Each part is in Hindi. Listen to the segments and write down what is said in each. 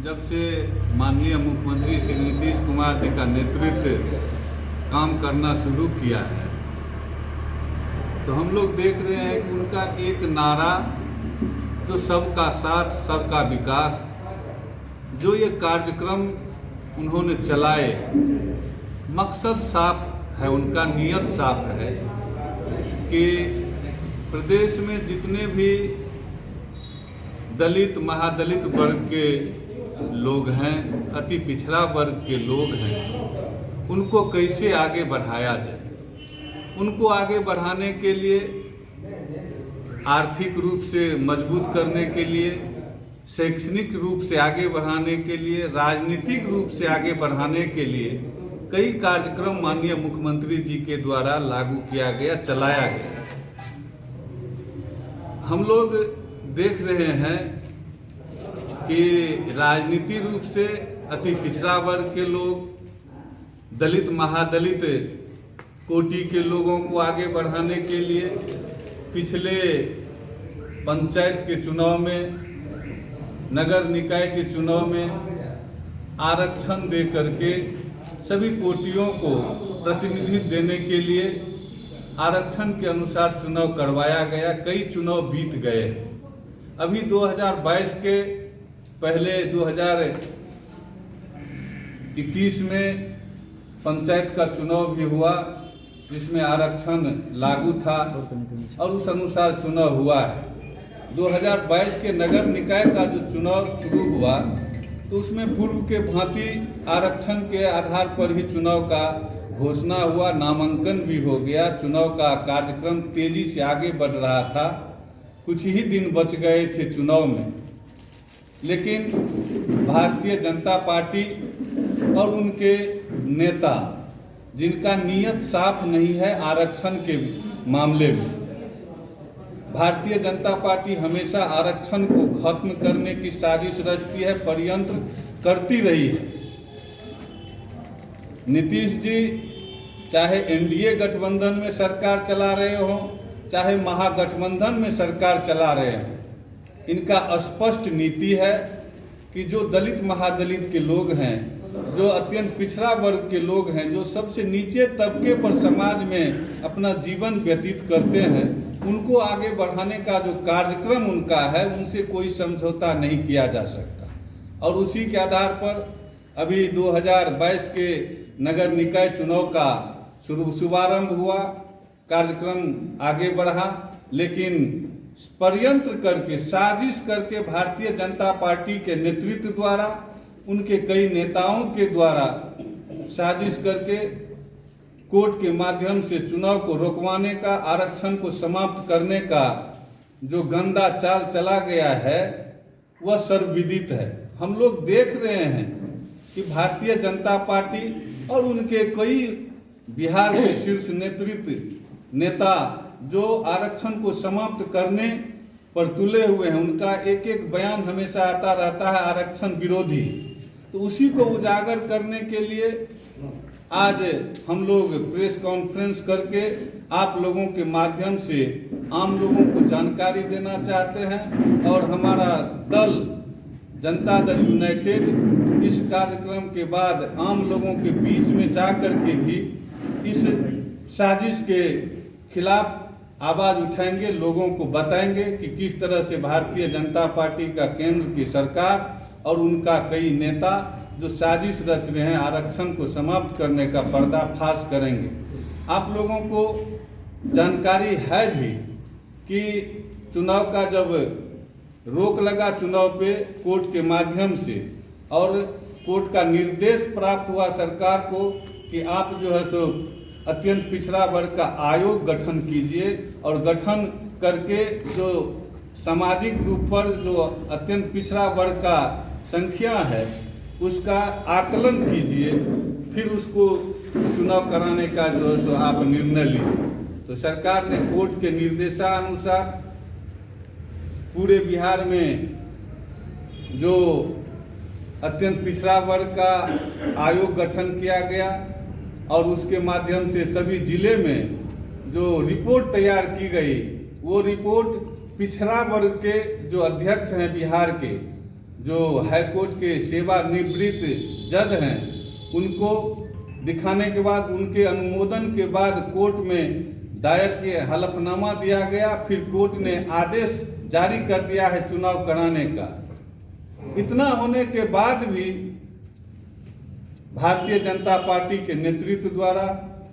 जब से माननीय मुख्यमंत्री श्री नीतीश कुमार जी का नेतृत्व काम करना शुरू किया है, तो हम लोग देख रहे हैं कि उनका एक नारा जो सबका साथ सबका विकास, जो ये कार्यक्रम उन्होंने चलाए, मकसद साफ है, उनका नियत साफ है कि प्रदेश में जितने भी दलित महादलित वर्ग के लोग हैं, अति पिछड़ा वर्ग के लोग हैं, उनको कैसे आगे बढ़ाया जाए। उनको आगे बढ़ाने के लिए, आर्थिक रूप से मजबूत करने के लिए, शैक्षणिक रूप से आगे बढ़ाने के लिए, राजनीतिक रूप से आगे बढ़ाने के लिए कई कार्यक्रम माननीय मुख्यमंत्री जी के द्वारा लागू किया गया, चलाया गया। हम लोग देख रहे हैं कि राजनीतिक रूप से अति पिछड़ा वर्ग के लोग, दलित महादलित कोटि के लोगों को आगे बढ़ाने के लिए पिछले पंचायत के चुनाव में, नगर निकाय के चुनाव में आरक्षण दे करके सभी कोटियों को प्रतिनिधित्व देने के लिए आरक्षण के अनुसार चुनाव करवाया गया। कई चुनाव बीत गए। अभी 2022 के पहले 2021 में पंचायत का चुनाव भी हुआ, जिसमें आरक्षण लागू था और उस अनुसार चुनाव हुआ है। 2022 के नगर निकाय का जो चुनाव शुरू हुआ, तो उसमें पूर्व के भांति आरक्षण के आधार पर ही चुनाव का घोषणा हुआ, नामांकन भी हो गया, चुनाव का कार्यक्रम तेजी से आगे बढ़ रहा था। कुछ ही दिन बच गए थे चुनाव में, लेकिन भारतीय जनता पार्टी और उनके नेता, जिनका नियत साफ नहीं है आरक्षण के मामले में, भारतीय जनता पार्टी हमेशा आरक्षण को खत्म करने की साजिश रचती है, षड्यंत्र करती रही है। नीतीश जी चाहे एनडीए गठबंधन में सरकार चला रहे हों, चाहे महागठबंधन में सरकार चला रहे हैं, इनका स्पष्ट नीति है कि जो दलित महादलित के लोग हैं, जो अत्यंत पिछड़ा वर्ग के लोग हैं, जो सबसे नीचे तबके पर समाज में अपना जीवन व्यतीत करते हैं, उनको आगे बढ़ाने का जो कार्यक्रम उनका है, उनसे कोई समझौता नहीं किया जा सकता। और उसी के आधार पर अभी 2022 के नगर निकाय चुनाव का शुभारंभ हुआ, कार्यक्रम आगे बढ़ा, लेकिन षड्यंत्र करके, साजिश करके भारतीय जनता पार्टी के नेतृत्व द्वारा, उनके कई नेताओं के द्वारा साजिश करके कोर्ट के माध्यम से चुनाव को रोकवाने का, आरक्षण को समाप्त करने का जो गंदा चाल चला गया है, वह सर्वविदित है। हम लोग देख रहे हैं कि भारतीय जनता पार्टी और उनके कई बिहार के शीर्ष नेतृत्व नेता जो आरक्षण को समाप्त करने पर तुले हुए हैं, उनका एक एक बयान हमेशा आता रहता है आरक्षण विरोधी। तो उसी को उजागर करने के लिए आज हम लोग प्रेस कॉन्फ्रेंस करके आप लोगों के माध्यम से आम लोगों को जानकारी देना चाहते हैं। और हमारा दल जनता दल यूनाइटेड इस कार्यक्रम के बाद आम लोगों के बीच में जा कर के भी इस साजिश के खिलाफ आवाज़ उठाएंगे, लोगों को बताएंगे कि किस तरह से भारतीय जनता पार्टी का केंद्र की सरकार और उनका कई नेता जो साजिश रच रहे हैं आरक्षण को समाप्त करने का, पर्दाफाश करेंगे। आप लोगों को जानकारी है भी कि चुनाव का जब रोक लगा चुनाव पे कोर्ट के माध्यम से, और कोर्ट का निर्देश प्राप्त हुआ सरकार को कि आप जो है सो अत्यंत पिछड़ा वर्ग का आयोग गठन कीजिए, और गठन करके जो सामाजिक रूप पर जो अत्यंत पिछड़ा वर्ग का संख्या है उसका आकलन कीजिए, फिर उसको चुनाव कराने का जो है सो आप निर्णय लीजिए। तो सरकार ने कोर्ट के निर्देशानुसार पूरे बिहार में जो अत्यंत पिछड़ा वर्ग का आयोग गठन किया गया, और उसके माध्यम से सभी जिले में जो रिपोर्ट तैयार की गई, वो रिपोर्ट पिछड़ा वर्ग के जो अध्यक्ष हैं बिहार के, जो हाईकोर्ट के सेवानिवृत्त जज हैं उनको दिखाने के बाद उनके अनुमोदन के बाद कोर्ट में दायर के हलफनामा दिया गया। फिर कोर्ट ने आदेश जारी कर दिया है चुनाव कराने का। इतना होने के बाद भी भारतीय जनता पार्टी के नेतृत्व द्वारा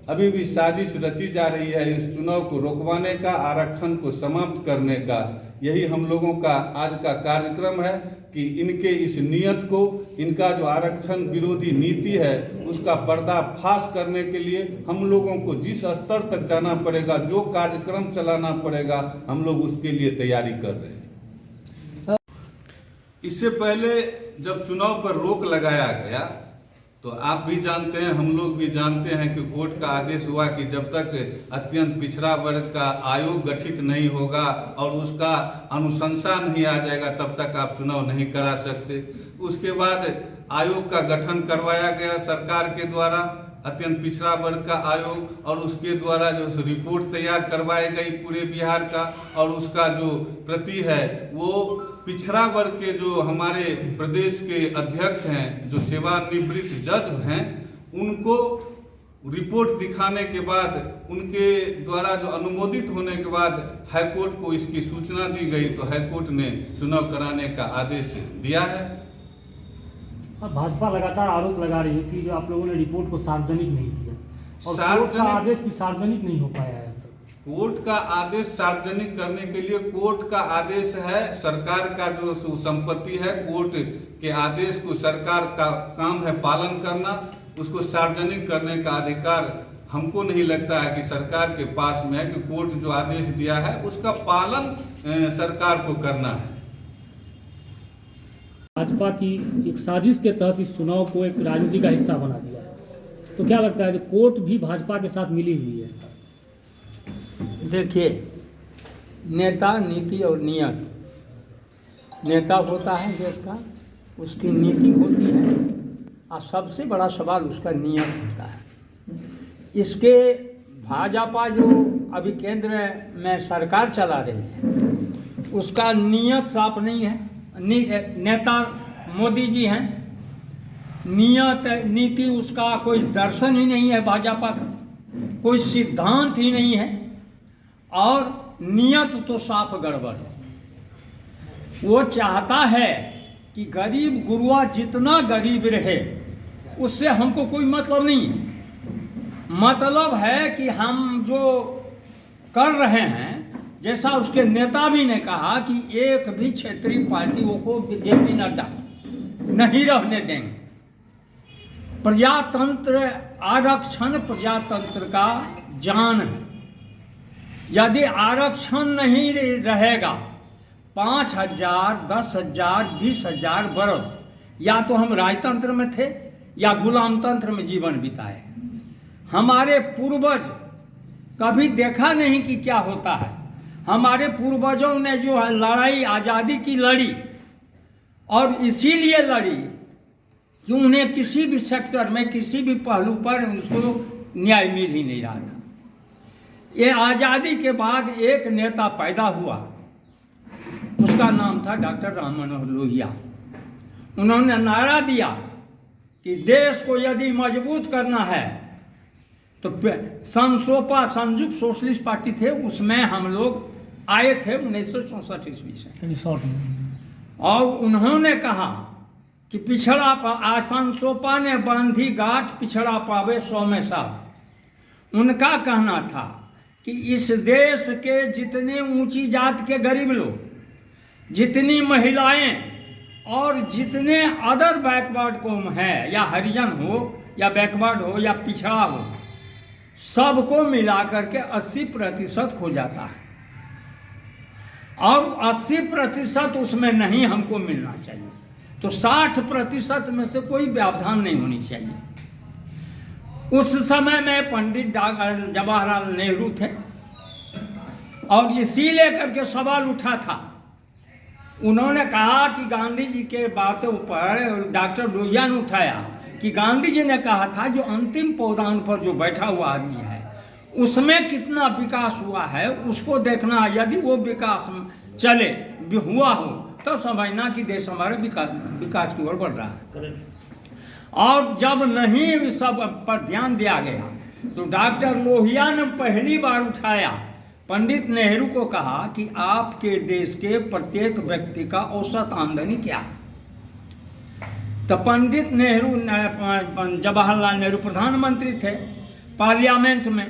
अभी भी साजिश रची जा रही है इस चुनाव को रोकवाने का, आरक्षण को समाप्त करने का। यही हम लोगों का आज का कार्यक्रम है कि इनके इस नियत को, इनका जो आरक्षण विरोधी नीति है उसका पर्दाफाश करने के लिए हम लोगों को जिस स्तर तक जाना पड़ेगा, जो कार्यक्रम चलाना पड़ेगा, हम लोग उसके लिए तैयारी कर रहे हैं। इससे पहले जब चुनाव पर रोक लगाया गया तो आप भी जानते हैं, हम लोग भी जानते हैं कि कोर्ट का आदेश हुआ कि जब तक अत्यंत पिछड़ा वर्ग का आयोग गठित नहीं होगा और उसका अनुशंसा नहीं आ जाएगा तब तक आप चुनाव नहीं करा सकते। उसके बाद आयोग का गठन करवाया गया सरकार के द्वारा, अत्यंत पिछड़ा वर्ग का आयोग, और उसके द्वारा जो रिपोर्ट तैयार करवाई गई पूरे बिहार का, और उसका जो प्रति है वो पिछड़ा वर्ग के जो हमारे प्रदेश के अध्यक्ष हैं, जो सेवानिवृत्त जज हैं, उनको रिपोर्ट दिखाने के बाद, उनके द्वारा जो अनुमोदित होने के बाद हाईकोर्ट को इसकी सूचना दी गई तो हाईकोर्ट ने चुनाव कराने का आदेश दिया है। भाजपा लगातार आरोप लगा रही है कि जो आप लोगों ने रिपोर्ट को सार्वजनिक नहीं किया और कोर्ट का आदेश भी सार्वजनिक नहीं हो पाया है। कोर्ट का आदेश सार्वजनिक करने के लिए कोर्ट का आदेश है, सरकार का जो संपत्ति है, कोर्ट के आदेश को सरकार का काम है पालन करना, उसको सार्वजनिक करने का अधिकार हमको नहीं लगता है कि सरकार के पास में है कि कोर्ट जो आदेश दिया है उसका पालन सरकार को करना है। भाजपा की एक साजिश के तहत इस चुनाव को एक राजनीति का हिस्सा बना दिया है, तो क्या लगता है कि कोर्ट भी भाजपा के साथ मिली हुई है? देखिए, नेता, नीति और नियत। नेता होता है देश का, उसकी नीति होती है और सबसे बड़ा सवाल उसका नियत होता है। इसके भाजपा जो अभी केंद्र में सरकार चला रही है उसका नियत साफ नहीं है। नेता मोदी जी हैं, नियत नीति उसका कोई दर्शन ही नहीं है, भाजपा का कोई सिद्धांत ही नहीं है, और नियत तो साफ गड़बड़ है। वो चाहता है कि गरीब गुरुआ जितना गरीब रहे उससे हमको कोई मतलब नहीं है। मतलब है कि हम जो कर रहे हैं, जैसा उसके नेता भी ने कहा कि एक भी क्षेत्रीय पार्टियों को जेपी नड्डा नहीं रहने देंगे। प्रजातंत्र, आरक्षण प्रजातंत्र का जान है। यदि आरक्षण नहीं रहेगा 5,000, 10,000, 20,000 बरस या तो हम राजतंत्र में थे या गुलाम तंत्र में जीवन बिताए। हमारे पूर्वज कभी देखा नहीं कि क्या होता है। हमारे पूर्वजों ने जो है लड़ाई आज़ादी की लड़ी, और इसीलिए लड़ी कि उन्हें किसी भी सेक्टर में, किसी भी पहलू पर उनको न्याय मिल ही नहीं रहा था। ये आज़ादी के बाद एक नेता पैदा हुआ, उसका नाम था डॉक्टर राम मनोहर लोहिया। उन्होंने नारा दिया कि देश को यदि मजबूत करना है तो संसोपा, संयुक्त सोशलिस्ट पार्टी थे, उसमें हम लोग आए थे 1964 ईस्वी से, और उन्होंने कहा कि पिछड़ा संसोपा ने बांधी गांठ, पिछड़ा पावे 100 में साथ। उनका कहना था कि इस देश के जितने ऊंची जात के गरीब लोग, जितनी महिलाएं और जितने अदर बैकवर्ड कौम है, या हरिजन हो या बैकवर्ड हो या पिछड़ा हो, सबको मिला करके 80% हो जाता है, और 80% उसमें नहीं हमको मिलना चाहिए, तो 60% में से कोई व्यवधान नहीं होनी चाहिए। उस समय में पंडित जवाहरलाल नेहरू थे, और इसी लेकर के सवाल उठा था। उन्होंने कहा कि गांधी जी के बातों पर डॉक्टर लोहिया ने उठाया कि गांधी जी ने कहा था जो अंतिम पौधान पर जो बैठा हुआ आदमी है उसमें कितना विकास हुआ है उसको देखना। यदि वो विकास चले हुआ हो तो समझना कि देश हमारे विकास की ओर बढ़ रहा है। और जब नहीं इस सब पर ध्यान दिया गया तो डॉक्टर लोहिया ने पहली बार उठाया, पंडित नेहरू को कहा कि आपके देश के प्रत्येक व्यक्ति का औसत आमदनी क्या है। तो पंडित नेहरू, जवाहरलाल नेहरू प्रधानमंत्री थे पार्लियामेंट में,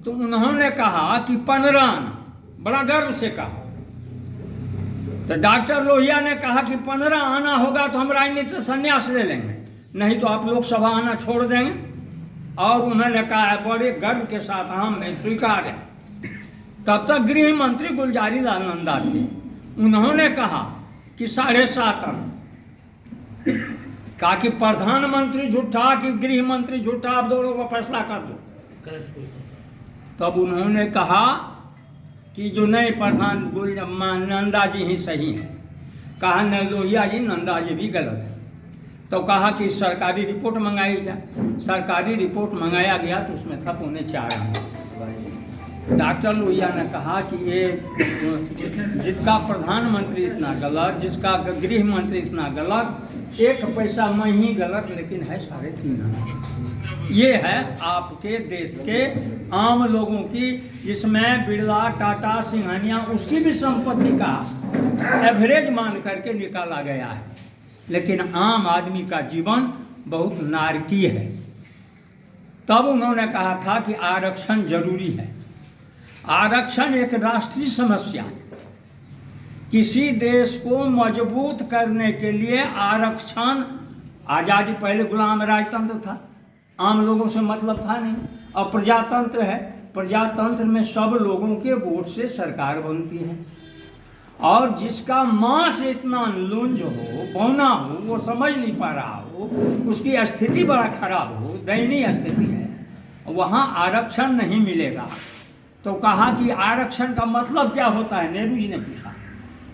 तो उन्होंने कहा कि 15 आना, बड़ा गर्व से कहा। तो डॉक्टर लोहिया ने कहा कि 15 आना होगा तो हम राजनीति से संन्यास ले लेंगे, नहीं तो आप लोकसभा आना छोड़ देंगे। और उन्होंने कहा बड़े गर्व के साथ हमने स्वीकार है। तब तक गृह मंत्री गुलजारीलाल नंदा थे, उन्होंने कहा कि 7.5 आना। कहा कि प्रधानमंत्री झूठा कि गृह मंत्री झूठा, आप दोनों को फैसला कर दो। तब उन्होंने कहा कि जो नए प्रधान नंदा जी ही सही हैं। कहा न लोहिया जी, नंदा जी भी गलत है। तो कहा कि सरकारी रिपोर्ट मंगाई जाए। सरकारी रिपोर्ट मंगाया गया तो उसमें था 4.25 आना। डॉक्टर लोहिया ने कहा कि ये जिसका प्रधानमंत्री इतना गलत, जिसका गृह मंत्री इतना गलत, 1 पैसा में ही गलत, लेकिन है 3.5 आना। ये है आपके देश के आम लोगों की, जिसमें बिरला, टाटा, सिंघानिया, उसकी भी संपत्ति का एवरेज मान करके निकाला गया है। लेकिन आम आदमी का जीवन बहुत नारकीय है। तब उन्होंने कहा था कि आरक्षण जरूरी है। आरक्षण एक राष्ट्रीय समस्या है। किसी देश को मजबूत करने के लिए आरक्षण, आज़ादी पहले गुलाम राजतंत्र था, आम लोगों से मतलब था नहीं। अब प्रजातंत्र है, प्रजातंत्र में सब लोगों के वोट से सरकार बनती है। और जिसका माँ से इतना लुंज हो, बौना हो, वो समझ नहीं पा रहा हो, उसकी स्थिति बड़ा खराब हो, दयनीय स्थिति है, वहाँ आरक्षण नहीं मिलेगा। तो कहा कि आरक्षण का मतलब क्या होता है, नेहरू जी ने पूछा।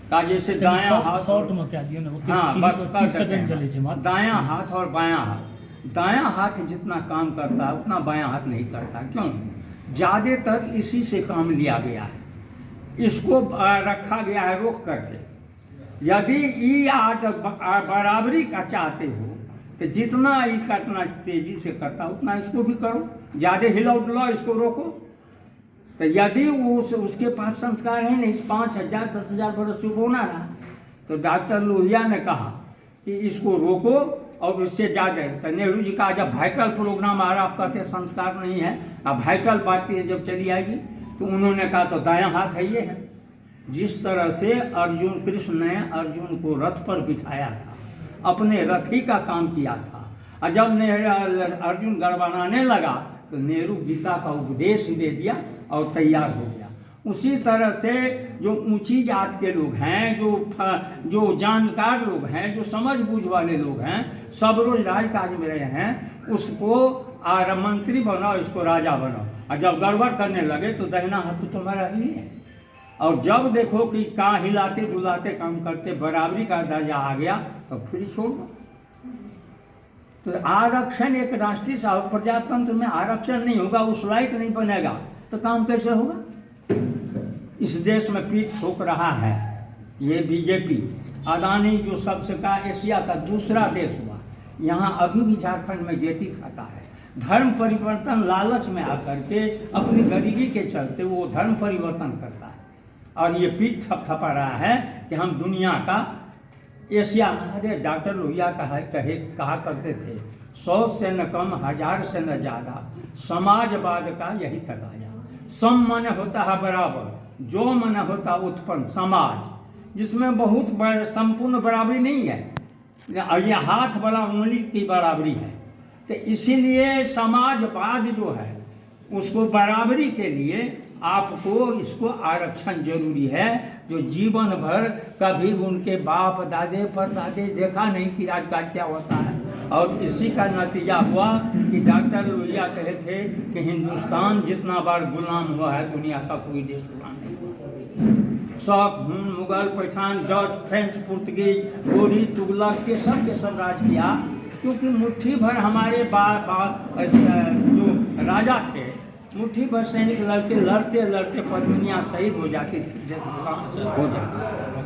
कहा जैसे दायां हाथ, शॉर्ट में क्या दिया ना, हाँ बस कर सकते हैं, हैं, दायां हाथ और बायां हाथ। दायां हाथ जितना काम करता है उतना बायां हाथ नहीं करता। क्यों? ज़्यादातर इसी से काम लिया गया है, इसको रखा गया है रोक करके। यदि ई आद बराबरी का चाहते हो तो जितना ई काटना तेजी से करता उतना इसको भी करो, ज़्यादा हिलाओ डुलाओ, इसको रोको। तो यदि उसके पास संस्कार है नहीं, 5,000 10,000 बरस बोना रहा, तो डॉक्टर लोहिया ने कहा कि इसको रोको और इससे ज़्यादा। तो नेहरू जी का जब वाइटल प्रोग्राम आ रहा, आप कहते संस्कार नहीं है, अब वाइटल बातें जब चली आएगी, तो उन्होंने कहा तो दायां हाथ है ये है। जिस तरह से अर्जुन, कृष्ण ने अर्जुन को रथ पर बिठाया था, अपने रथी का काम किया था, और जब अर्जुन गड़बड़ाने लगा तो नेहरू गीता का उपदेश दे दिया और तैयार हो गया। उसी तरह से जो ऊंची जात के लोग हैं, जो जानकार लोग हैं, जो समझ बूझ वाले लोग हैं, सब रोज राजकाज में रहे हैं, उसको मंत्री बनाओ, इसको राजा बनाओ। और जब गड़बड़ करने लगे तो दाहिना हाथ तो तुम्हारा ही है। और जब देखो कि कहाँ हिलाते डुलाते काम करते, बराबरी का दर्जा आ गया, तो फिर छोड़ दो। तो आरक्षण एक राष्ट्रीय प्रजातंत्र में आरक्षण नहीं होगा, उस लायक नहीं बनेगा, तो काम कैसे होगा? इस देश में पीठ ठोक रहा है ये बीजेपी। अदानी जो सबसे का एशिया का दूसरा देश हुआ, यहाँ अभी भी झारखंड में गेटी खाता है। धर्म परिवर्तन लालच में आकर के अपनी गरीबी के चलते वो धर्म परिवर्तन करता है, और ये पीठ थपथपा रहा है कि हम दुनिया का एशिया में। अरे डॉक्टर लोहिया कहा करते थे, 100 से न कम, 1000 से न ज़्यादा, समाजवाद का यही तकाया। सम माने होता है बराबर, जो माने होता उत्पन्न समाज, जिसमें बहुत संपूर्ण बराबरी नहीं है, और ये हाथ वाला उंगली की बराबरी है। तो इसीलिए समाजवाद जो है उसको बराबरी के लिए आपको इसको आरक्षण जरूरी है, जो जीवन भर कभी उनके बाप दादे परदादे देखा नहीं कि राजकाज क्या होता है। और इसी का नतीजा हुआ कि डॉक्टर लोहिया कहे थे कि हिंदुस्तान जितना बार गुलाम हुआ है, दुनिया का कोई देश गुलाम नहीं हुआ। सब Mughal, Pathan, Dutch, French, Portuguese, Ghori, Tughlaq के सब राज किया, क्योंकि मुट्ठी भर हमारे जो राजा थे, मुट्ठी भर सैनिक लड़ते लड़ते पद्मिनियाँ शहीद हो जाती थी, देश गुलाम हो जाती।